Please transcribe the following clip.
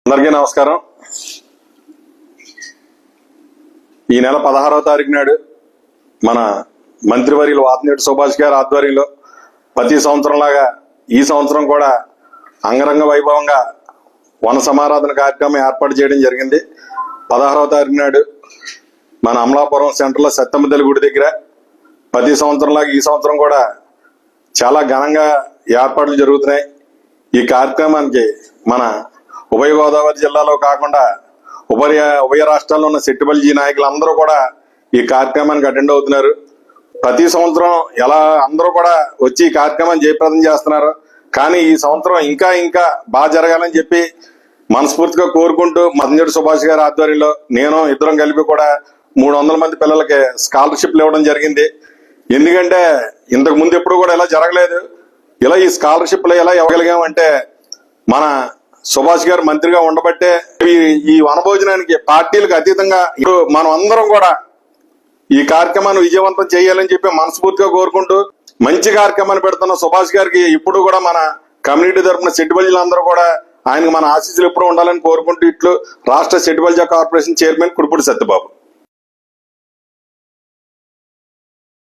అందరికీ నమస్కారం. ఈ నెల 16వ తారీఖు నాడు మన మంత్రివర్యులు వాతనేటి సుభాష్ గారి ఆధ్వర్యంలో ప్రతి సంవత్సరంలాగా ఈ సంవత్సరం కూడా అంగరంగ వైభవంగా వన సమారాధన కార్యక్రమం ఏర్పాటు చేయడం జరిగింది. 16వ తారీఖు నాడు మన అమలాపురం సెంటర్లో సత్తమ్మ తల్లి గుడి దగ్గర ప్రతి సంవత్సరంలాగా ఈ సంవత్సరం కూడా చాలా ఘనంగా ఏర్పాట్లు జరుగుతున్నాయి. ఈ కార్యక్రమానికి మన ఉభయ గోదావరి జిల్లాలో కాకుండా ఉభయ రాష్ట్రాల్లో ఉన్న సెట్టిబల్జీ నాయకులందరూ కూడా ఈ కార్యక్రమానికి అటెండ్ అవుతున్నారు. ప్రతి సంవత్సరం ఎలా అందరూ కూడా వచ్చి ఈ కార్యక్రమాన్ని జయప్రదం చేస్తున్నారు. కానీ ఈ సంవత్సరం ఇంకా ఇంకా బాగా జరగాలని చెప్పి మనస్ఫూర్తిగా కోరుకుంటూ వాతనేటి సుభాష్ గారి ఆధ్వర్యంలో నేను ఇద్దరం కలిపి కూడా 300 మంది పిల్లలకి స్కాలర్షిప్లు ఇవ్వడం జరిగింది. ఎందుకంటే ఇంతకు ముందు ఎప్పుడు కూడా ఇలా జరగలేదు. ఇలా ఈ స్కాలర్షిప్లు ఎలా ఇవ్వగలిగామంటే మన సుభాష్ గారు మంత్రిగా ఉండబట్టే. ఈ వనభోజనానికి పార్టీలకు అతీతంగా మనం అందరం కూడా ఈ కార్యక్రమాన్ని విజయవంతం చేయాలని చెప్పి మనస్ఫూర్తిగా కోరుకుంటూ మంచి కార్యక్రమాన్ని పెడుతున్న సుభాష్ గారికి ఇప్పుడు కూడా మన కమ్యూనిటీ తరఫున సెట్టిబల్జీలందరూ కూడా ఆయనకు మన ఆశీస్సులు ఎప్పుడు ఉండాలని కోరుకుంటూ ఇట్లు రాష్ట్ర సెట్టిబల్జీ కార్పొరేషన్ చైర్మన్ కుడిపూడి సత్యబాబు.